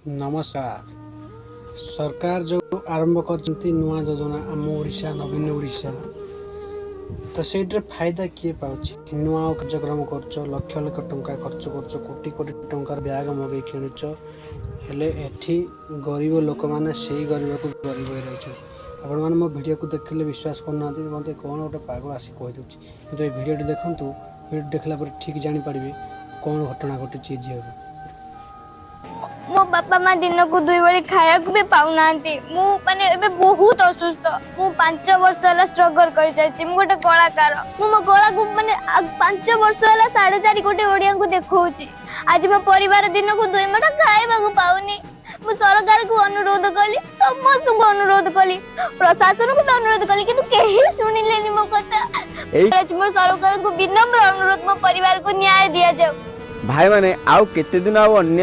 नमस्कार। सरकार जो आरंभ कर नुआ योजना आम ओडिशा नवीन ओडिशा तो से फायदा किए पाउछ नुआ कार्यक्रम कर लक्ष लक्ष टंका खर्च कर कोटी कोटी टंकार बैग मगे किणुच हेले एठी गरीब लोक मैंने से गरीब को गरीब हो रही आपण मैंने मो वीडियो को देखले विश्वास करना मत कौन गोटे पागल आसी कहीदे कि ये वीडियो देखूँ वीडियो देखला पर ठीक जापर कौन घटना घटी झील मो बापा माँ दिन को 2 बेले खाया भी पाऊना मु माने एबे बहुत असुस्थ मु 5 वर्ष होला स्ट्रगल कर जाछि मु गोटे कलाकार मो गला को माने 5 वर्ष होला 4.5 कोटी ओडिया को देखौछि आज मो परिवार दिन को 2 मुठा खाइबा को पाउनी मु सरकार को अनुरोध कली समस्त को अनुरोध कली प्रशासन को अनुरोध कली किंतु केही सुनिलेनी मो कथा आज मो सरकार को विनम्र अनुरोध मो परिवार को न्याय दिया जाऊ भाई माने आउ केते दिन आउ अन्य